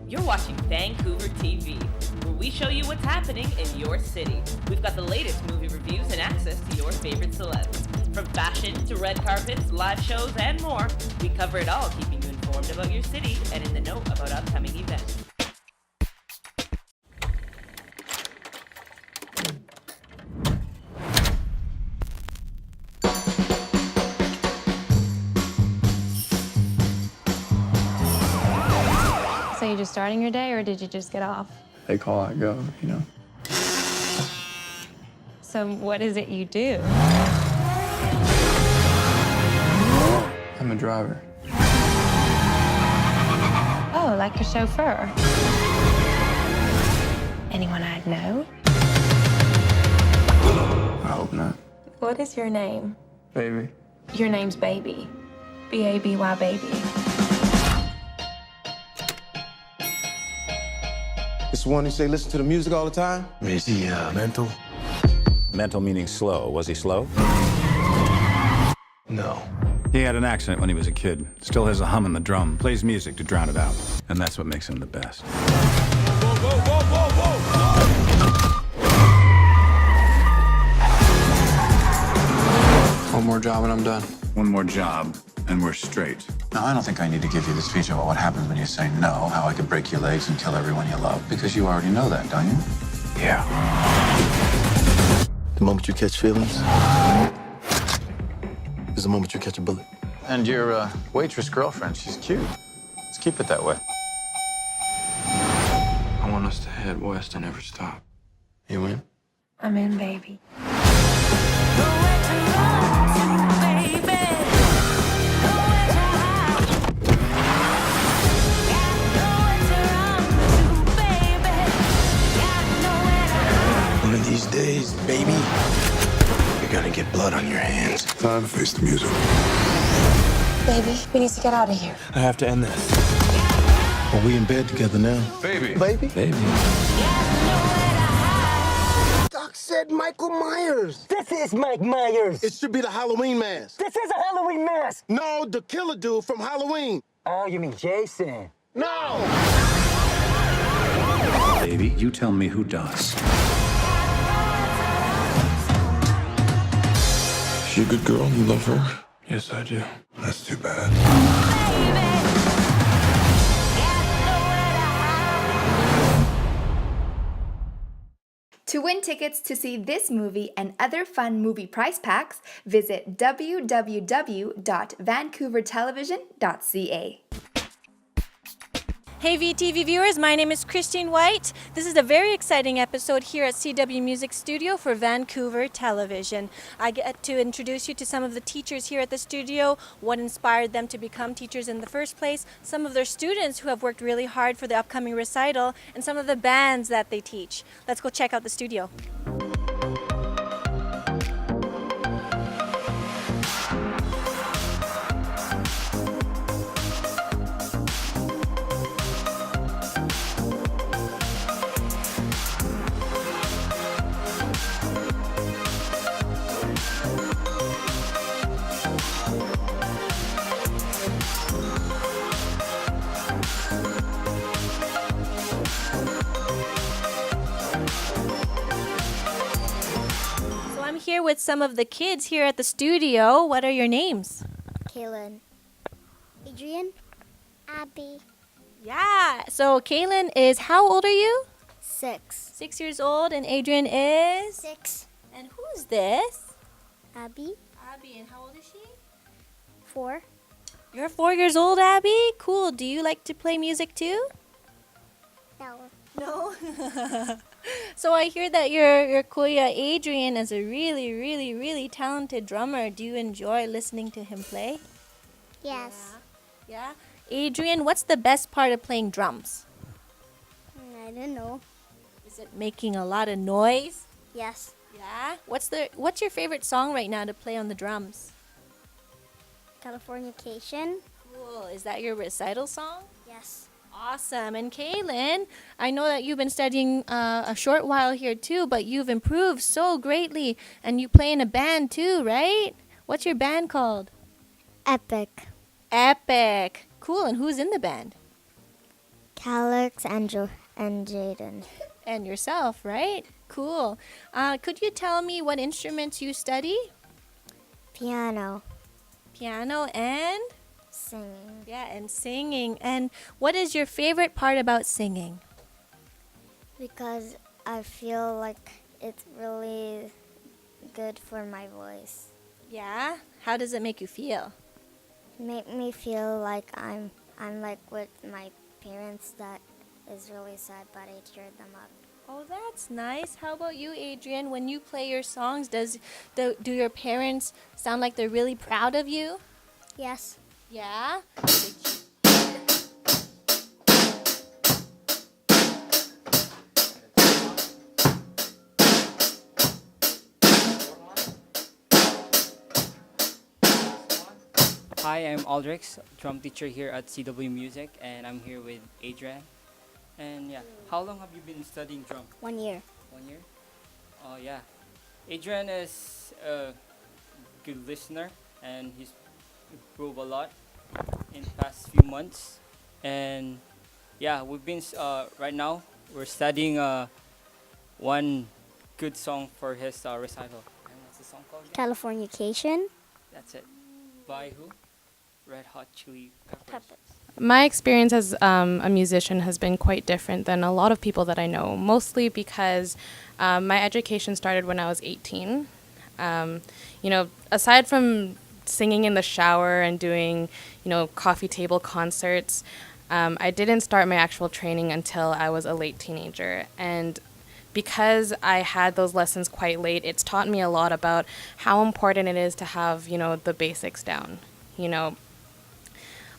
You're watching Vancouver TV, where we show you what's happening in your city. We've got the latest movie reviews and access to your favorite celebs. From fashion to red carpets, live shows, and more, we cover it all, keeping you informed about your city and in the know about upcoming events. So you're just starting your day, or did you just get off? They call, I go, you know. So what is it you do? I'm a driver. Oh, like a chauffeur. Anyone I'd know? I hope not. What is your name? Baby. Your name's Baby. B-A-B-Y, baby. It's the one who say listen to the music all the time? Is he mental? Mental meaning slow. Was he slow? No. He had an accident when he was a kid. Still has a hum in the drum. Plays music to drown it out. And that's what makes him the best. Whoa, whoa, whoa, whoa, whoa! One more job and I'm done. One more job, and we're straight. Now, I don't think I need to give you the speech about what happens when you say no, how I could break your legs and kill everyone you love, because you already know that, don't you? Yeah. The moment you catch feelings is the moment you catch a bullet. And your waitress girlfriend, she's cute. Let's keep it that way. I want us to head west and never stop. You in? I'm in, baby. One of these days, baby, you're gonna get blood on your hands. Time to face the music. Baby, we need to get out of here. I have to end this. Are we in bed together now? Baby. Baby? Baby. Doc said Michael Myers. This is Mike Myers. It should be the Halloween mask. This is a Halloween mask. No, the killer dude from Halloween. Oh, you mean Jason? No! Baby, you tell me who does. She a good girl? You love her? Yes, I do. That's too bad. To win tickets to see this movie and other fun movie prize packs, visit www.vancouvertelevision.ca. Hey VTV viewers, my name is Christine White. This is a very exciting episode here at CW Music Studio for Vancouver Television. I get to introduce you to some of the teachers here at the studio, what inspired them to become teachers in the first place, some of their students who have worked really hard for the upcoming recital, and some of the bands that they teach. Let's go check out the studio. Here with some of the kids here at the studio. What are your names? Kaylin. Adrian. Abby. Yeah, so Kaylin is, how old are you? 6. 6 years old, and Adrian is? 6. And who's this? Abby. Abby, and how old is she? 4. You're 4 years old, Abby? Cool. Do you like to play music too? No. No? So I hear that your kuya Adrian is a really, really, really talented drummer. Do you enjoy listening to him play? Yes. Yeah? Adrian, what's the best part of playing drums? I don't know. Is it making a lot of noise? Yes. Yeah? What's your favorite song right now to play on the drums? Californication. Cool. Is that your recital song? Yes. Awesome. And Kaylin, I know that you've been studying a short while here too, but you've improved so greatly, and you play in a band too, right? What's your band called? Epic. Epic. Cool. And who's in the band? Calix and Jaden. And yourself, right? Cool. Could you tell me what instruments you study? Piano. Piano and? Singing. Yeah, and singing. And what is your favorite part about singing? Because I feel like it's really good for my voice. Yeah? How does it make you feel? Make me feel like I'm like with my parents that is really sad, but I cheered them up. Oh, that's nice. How about you, Adrian? When you play your songs, do your parents sound like they're really proud of you? Yes. Yeah? Hi, I'm Aldrix, drum teacher here at CW Music, and I'm here with Adrian. And yeah, how long have you been studying drum? 1 year. 1 year? Oh yeah. Adrian is a good listener, and he's improved a lot in past few months. And yeah, we've been right now we're studying one good song for his recital. And what's the song called? Californication. That's it. By who? Red Hot Chili Peppers. My experience as a musician has been quite different than a lot of people that I know, mostly because my education started when I was 18. Aside from singing in the shower and doing, coffee table concerts, I didn't start my actual training until I was a late teenager. And because I had those lessons quite late, it's taught me a lot about how important it is to have, the basics down.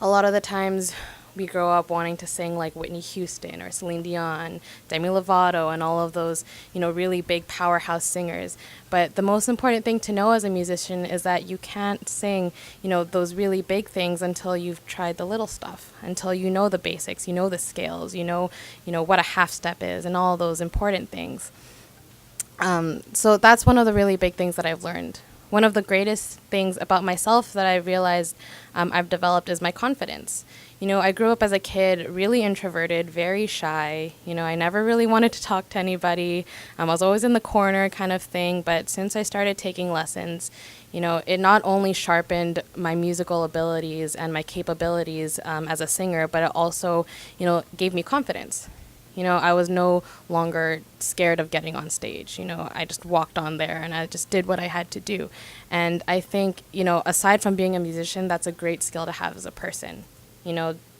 A lot of the times we grow up wanting to sing like Whitney Houston or Celine Dion, Demi Lovato, and all of those, really big powerhouse singers. But the most important thing to know as a musician is that you can't sing, those really big things until you've tried the little stuff, until you know the basics, the scales, what a half step is and all those important things. So that's one of the really big things that I've learned. One of the greatest things about myself that I realized I've developed is my confidence. I grew up as a kid really introverted, very shy. I never really wanted to talk to anybody. I was always in the corner kind of thing. But since I started taking lessons, it not only sharpened my musical abilities and my capabilities as a singer, but it also, gave me confidence. I was no longer scared of getting on stage. I just walked on there and I just did what I had to do. And I think, aside from being a musician, that's a great skill to have as a person.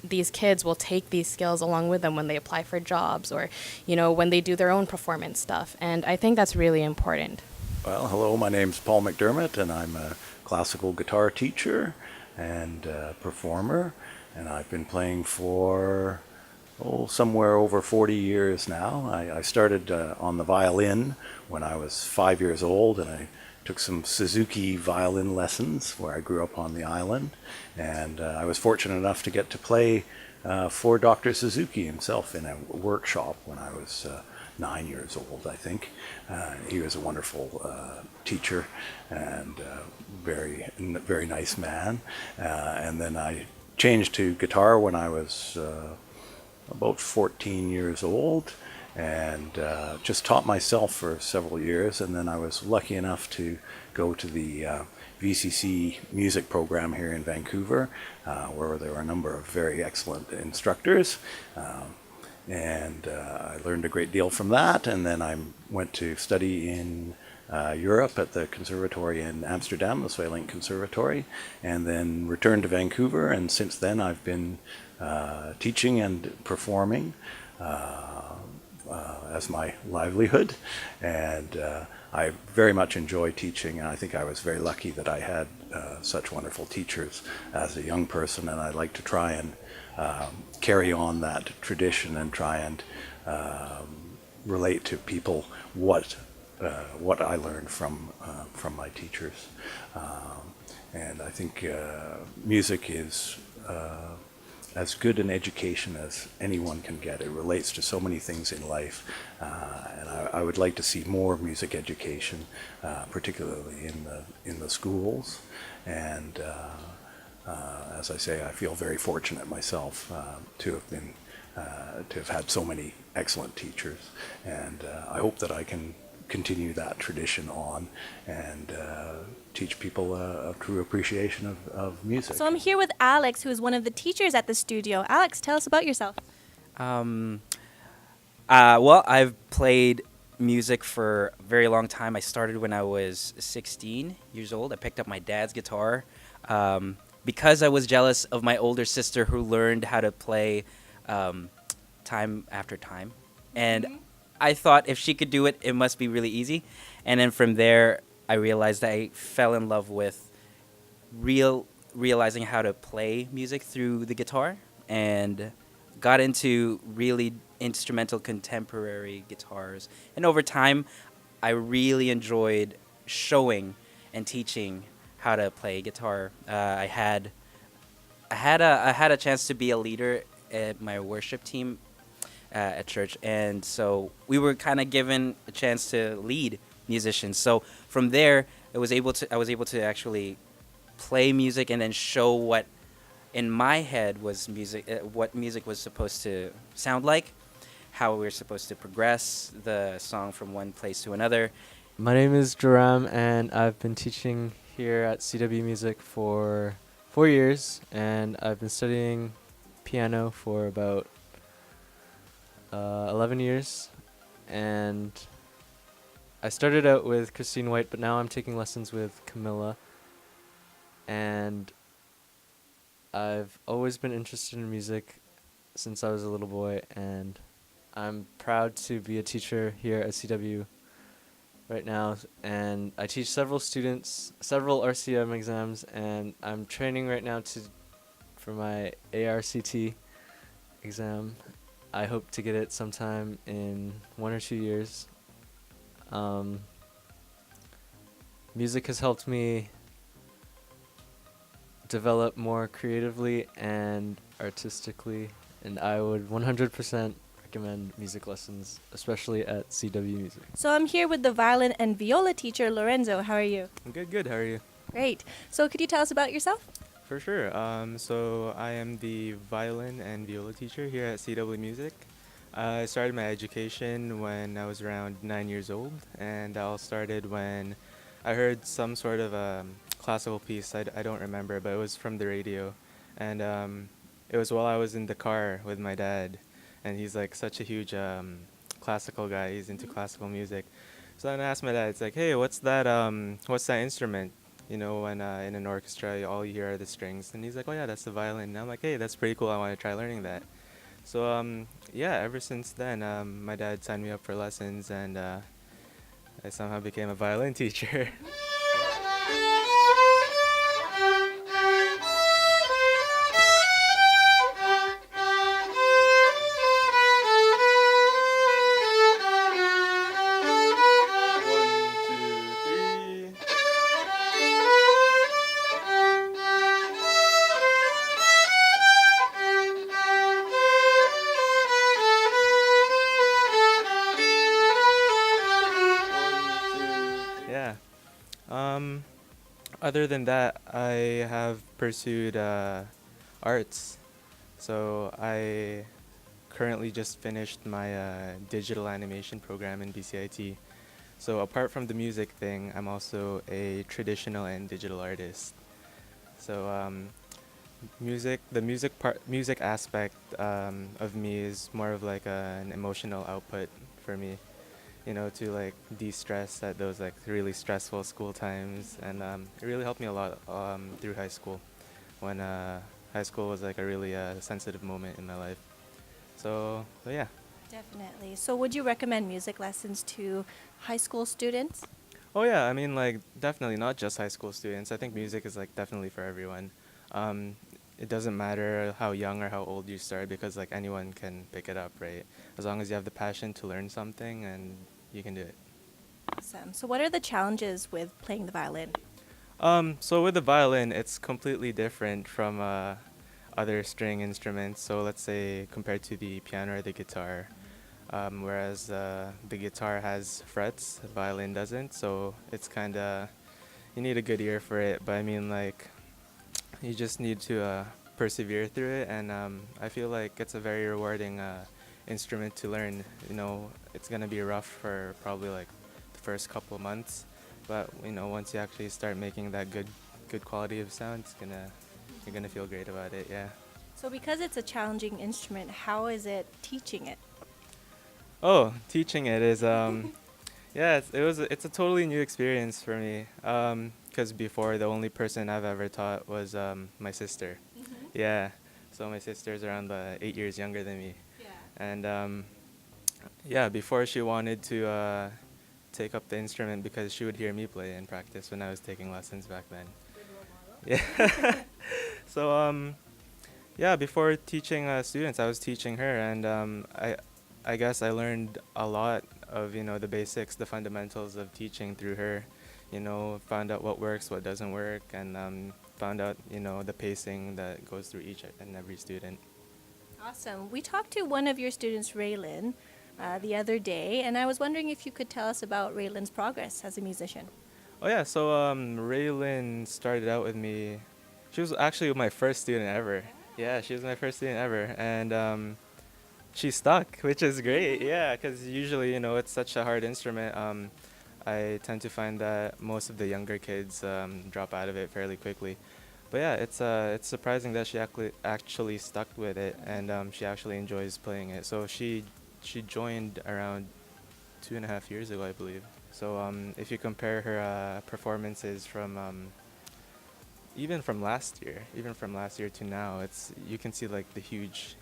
These kids will take these skills along with them when they apply for jobs or, when they do their own performance stuff. And I think that's really important. Well, hello, my name's Paul McDermott, and I'm a classical guitar teacher and performer. And I've been playing for somewhere over 40 years now. I started on the violin when I was 5 years old, and I took some Suzuki violin lessons where I grew up on the island. And I was fortunate enough to get to play for Dr. Suzuki himself in a workshop when I was 9 years old, I think. He was a wonderful teacher and very, very nice man. And then I changed to guitar when I was about 14 years old, and just taught myself for several years. And then I was lucky enough to go to the VCC music program here in Vancouver, where there were a number of very excellent instructors. And I learned a great deal from that. And then I went to study in Europe at the conservatory in Amsterdam, the Violin Conservatory, and then returned to Vancouver. And since then I've been teaching and performing as my livelihood, and I very much enjoy teaching, and I think I was very lucky that I had such wonderful teachers as a young person, and I'd like to try and carry on that tradition and try and relate to people what I learned from my teachers. And I think music is as good an education as anyone can get. It relates to so many things in life, and I would like to see more music education, particularly in the schools. And As I say, I feel very fortunate myself to have had so many excellent teachers, and I hope that I can continue that tradition on and teach people a true appreciation of music. So I'm here with Alex, who is one of the teachers at the studio. Alex, tell us about yourself. Well, I've played music for a very long time. I started when I was 16 years old. I picked up my dad's guitar because I was jealous of my older sister who learned how to play time after time. And I thought if she could do it, it must be really easy. And then from there, I realized that I fell in love with realizing how to play music through the guitar and got into really instrumental contemporary guitars. And over time, I really enjoyed showing and teaching how to play guitar. I had a chance to be a leader at my worship team at church, and so we were kind of given a chance to lead musicians. So from there, I was able to actually play music and then show what in my head was music, what music was supposed to sound like, how we were supposed to progress the song from one place to another. My name is Joram, and I've been teaching here at CW Music for 4 years, and I've been studying piano for about 11 years, and I started out with Christine White, but now I'm taking lessons with Camilla, and I've always been interested in music since I was a little boy, and I'm proud to be a teacher here at CW right now, and I teach several students, several RCM exams, and I'm training right now for my ARCT exam. I hope to get it sometime in 1 or 2 years. Music has helped me develop more creatively and artistically, and I would 100% recommend music lessons, especially at CW Music. So I'm here with the violin and viola teacher, Lorenzo. How are you? I'm good. How are you? Great. So could you tell us about yourself? For sure. So I am the violin and viola teacher here at CW Music. I started my education when I was around 9 years old, and that all started when I heard some sort of classical piece. I don't remember, but it was from the radio, and it was while I was in the car with my dad, and he's like such a huge classical guy. He's into classical music. So then I asked my dad, it's like, hey, what's that instrument? You know, when in an orchestra, all you hear are the strings. And he's like, oh yeah, that's the violin. And I'm like, hey, that's pretty cool. I want to try learning that. So yeah, ever since then, my dad signed me up for lessons, and I somehow became a violin teacher. Other than that, I have pursued arts. So I currently just finished my digital animation program in BCIT. So apart from the music thing, I'm also a traditional and digital artist. So the music aspect of me is more of like an emotional output for me. You know, to like de-stress at those like really stressful school times, and it really helped me a lot through high school, when high school was like a really sensitive moment in my life. So yeah. Definitely. So would you recommend music lessons to high school students? Oh yeah, I mean like definitely not just high school students. I think music is like definitely for everyone. It doesn't matter how young or how old you start, because like anyone can pick it up, right? As long as you have the passion to learn something, and you can do it. Awesome. So what are the challenges with playing the violin? So with the violin, it's completely different from other string instruments. So let's say compared to the piano or the guitar, whereas the guitar has frets, the violin doesn't. So it's kind of, you need a good ear for it. But I mean, like, You just need to persevere through it, and I feel like it's a very rewarding instrument to learn. You know, it's gonna be rough for probably like the first couple of months, but you know, once you actually start making that good quality of sound, you're gonna feel great about it. Yeah. So because it's a challenging instrument, how is it teaching it? Oh, teaching it is yeah, it's a totally new experience for me. Because before the only person I've ever taught was my sister. Yeah, so my sister's around 8 years younger than me. Yeah. And yeah, before she wanted to take up the instrument because she would hear me play in practice when I was taking lessons back then. Yeah. So yeah, before teaching students, I was teaching her, and I guess I learned a lot of the basics, the fundamentals of teaching through her. Found out what works, what doesn't work, and found out the pacing that goes through each and every student. Awesome. We talked to one of your students, Raylin, the other day, and I was wondering if you could tell us about Raylin's progress as a musician. Oh yeah, so Raylin started out with me. She was actually my first student ever. Yeah, she was my first student ever, and she stuck, which is great. Yeah, because usually it's such a hard instrument. I tend to find that most of the younger kids drop out of it fairly quickly. But yeah, it's surprising that she actually stuck with it, and she actually enjoys playing it. So she joined around 2.5 years ago, I believe. So if you compare her performances from even from last year to now, you can see like the huge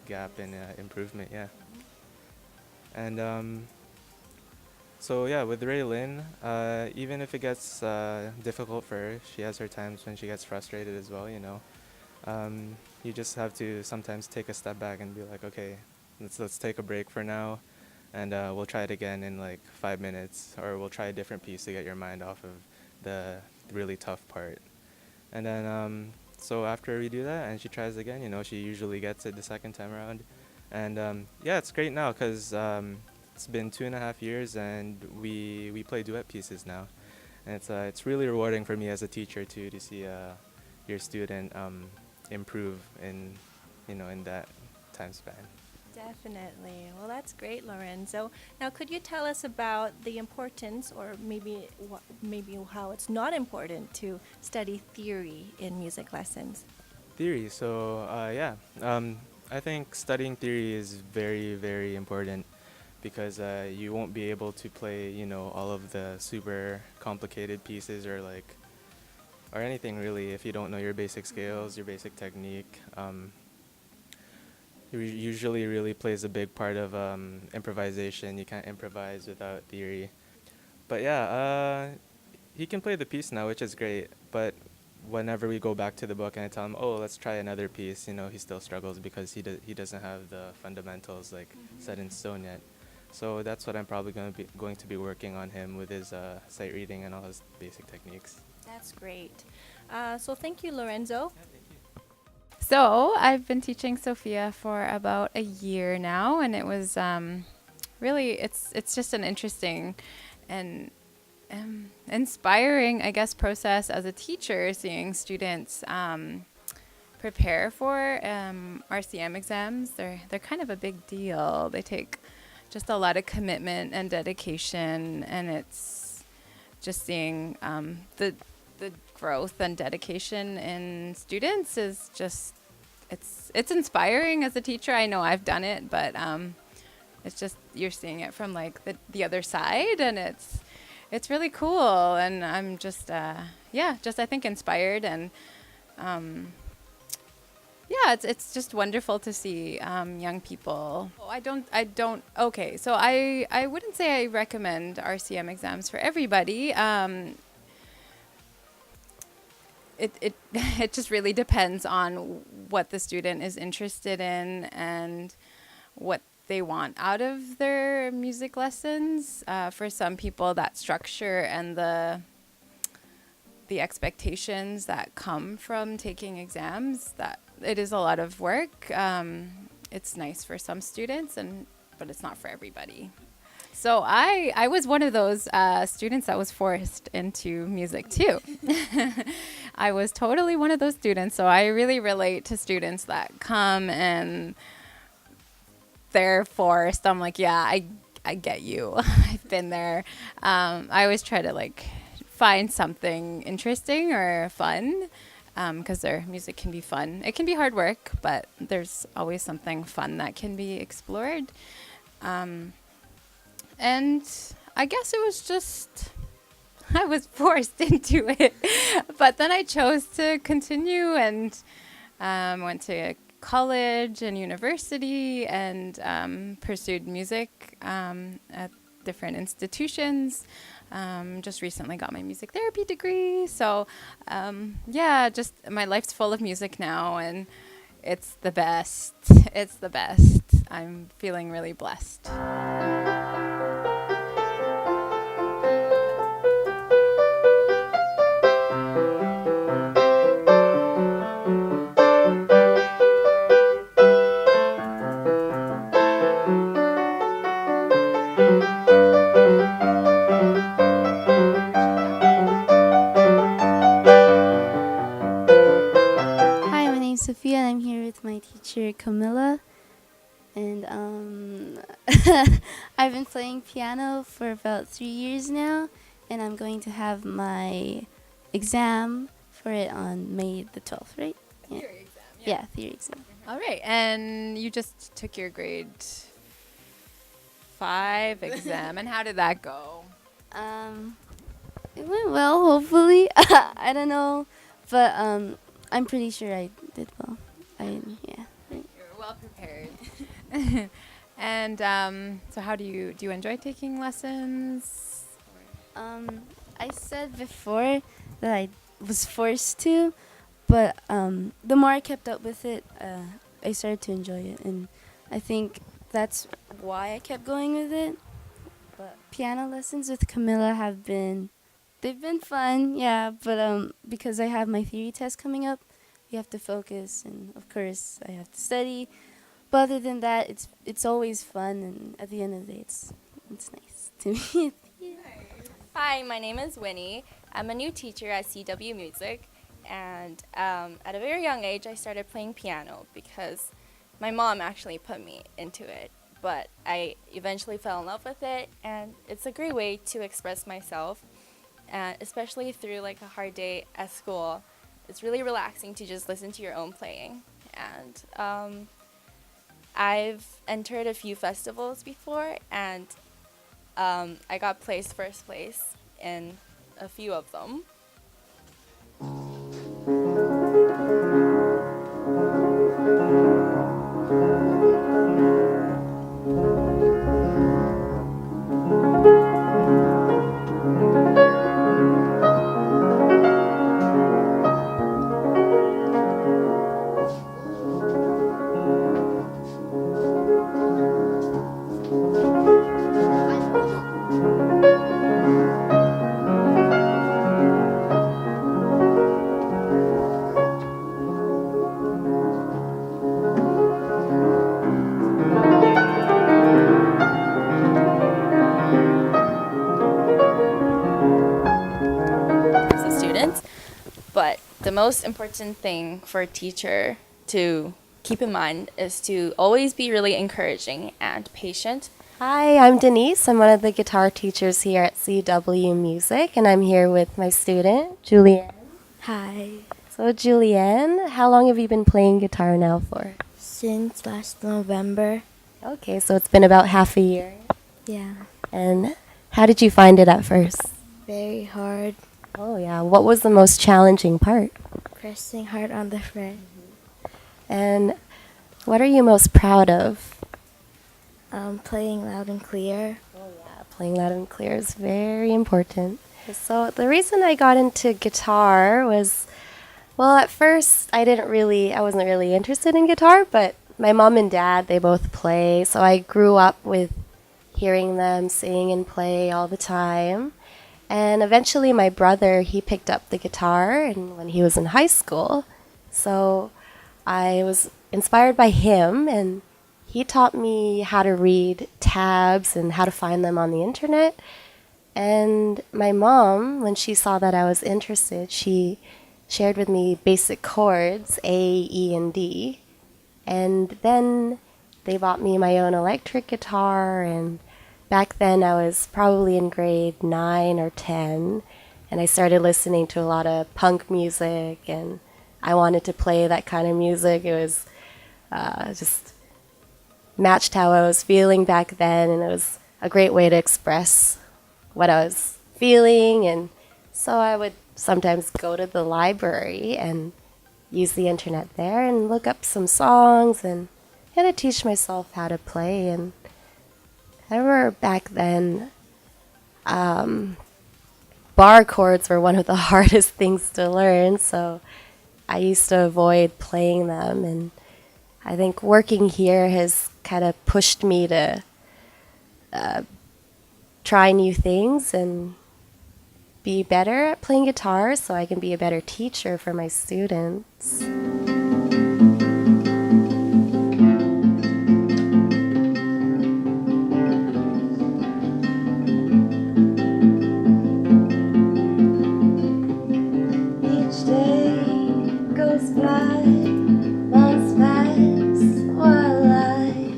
gap in improvement. Yeah. And so yeah, with Raylin, even if it gets difficult for her, she has her times when she gets frustrated as well. You just have to sometimes take a step back and be like, okay, let's take a break for now, and we'll try it again in like 5 minutes, or we'll try a different piece to get your mind off of the really tough part. And then so after we do that and she tries again, she usually gets it the second time around. And yeah, it's great now because it's been 2.5 years and we play duet pieces now. And it's really rewarding for me as a teacher too, to see your student improve in that time span. Definitely. Well, that's great, Lorenzo. Now, could you tell us about the importance, or maybe how it's not important to study theory in music lessons? Theory. So yeah, I think studying theory is very, very important because you won't be able to play all of the super complicated pieces or anything really if you don't know your basic scales, your basic technique. Usually really plays a big part of improvisation. You can't improvise without theory. But yeah, he can play the piece now, which is great. But whenever we go back to the book and I tell him, oh, let's try another piece, he still struggles because he doesn't have the fundamentals set in stone yet. So that's what I'm probably going to be working on him with his sight reading and all his basic techniques. That's great. So thank you, Lorenzo. So I've been teaching Sophia for about a year now, and it was really, it's just an interesting and inspiring, I guess, process as a teacher, seeing students prepare for RCM exams. They're kind of a big deal. They take just a lot of commitment and dedication, and it's just seeing the growth and dedication in students is just, it's inspiring as a teacher. I know I've done it, but it's just, you're seeing it from the other side, and it's really cool. And I'm just I think inspired, and it's just wonderful to see young people. Okay, so I wouldn't say I recommend RCM exams for everybody. It just really depends on what the student is interested in and what they want out of their music lessons. For some people, that structure and the expectations that come from taking exams, that it is a lot of work. It's nice for some students, but it's not for everybody. So I was one of those students that was forced into music too. I was totally one of those students. So I really relate to students that come and they're forced. I'm like, yeah, I get you. I've been there. I always try to like find something interesting or fun, because their music can be fun. It can be hard work, but there's always something fun that can be explored. And I guess it was just, I was forced into it. But then I chose to continue and went to college and university and pursued music at different institutions. Just recently got my music therapy degree. So yeah, just my life's full of music now, and it's the best. It's the best. I'm feeling really blessed. Hi, my name's Sophia, and I'm here with my teacher Camilla. And I've been playing piano for about 3 years now, and I'm going to have my exam for it on May the 12th, right? Yeah. Theory exam. Yeah, theory exam. All right, and you just took your grade 5 exam, and how did that go? It went well, hopefully. I don't know, but I'm pretty sure I did well. Yeah. You're well prepared. And so how do you enjoy taking lessons? I said before that I was forced to, but the more I kept up with it, I started to enjoy it, and I think that's why I kept going with it. But piano lessons with Camilla they've been fun, yeah, but because I have my theory test coming up, you have to focus, and of course I have to study. But other than that, it's always fun, and at the end of the day, it's nice to me. Hi, my name is Winnie. I'm a new teacher at CW Music, and at a very young age, I started playing piano because my mom actually put me into it. But I eventually fell in love with it, and it's a great way to express myself, especially through like a hard day at school. It's really relaxing to just listen to your own playing, and I've entered a few festivals before, and I got first place in a few of them. But the most important thing for a teacher to keep in mind is to always be really encouraging and patient. Hi, I'm Denise. I'm one of the guitar teachers here at CW Music, and I'm here with my student, Julianne. Hi. So, Julianne, how long have you been playing guitar now for? Since last November. Okay, so it's been about half a year. Yeah. And how did you find it at first? Very hard. Oh, yeah. What was the most challenging part? Pressing hard on the fret. And what are you most proud of? Playing loud and clear. Oh, yeah. Playing loud and clear is very important. So the reason I got into guitar was, well, at first I wasn't really interested in guitar, but my mom and dad, they both play, so I grew up with hearing them sing and play all the time. And eventually my brother, he picked up the guitar and when he was in high school. So I was inspired by him, and he taught me how to read tabs and how to find them on the internet. And my mom, when she saw that I was interested, she shared with me basic chords, A, E, and D. And then they bought me my own electric guitar, and back then I was probably in grade 9 or 10, and I started listening to a lot of punk music, and I wanted to play that kind of music. It was just matched how I was feeling back then, and it was a great way to express what I was feeling. And so I would sometimes go to the library and use the internet there and look up some songs and kind of teach myself how to play. And I remember back then, bar chords were one of the hardest things to learn, so I used to avoid playing them. And I think working here has kind of pushed me to try new things and be better at playing guitar so I can be a better teacher for my students.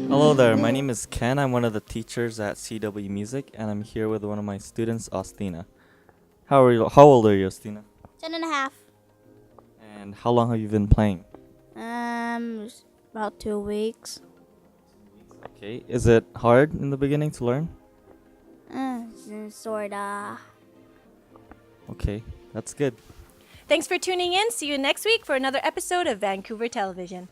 Hello there, my name is Ken. I'm one of the teachers at CW Music, and I'm here with one of my students, Ostina. How old are you, Ostina? 10.5. And how long have you been playing? About 2 weeks. Okay, is it hard in the beginning to learn? Sorta. Okay, that's good. Thanks for tuning in. See you next week for another episode of Vancouver Television.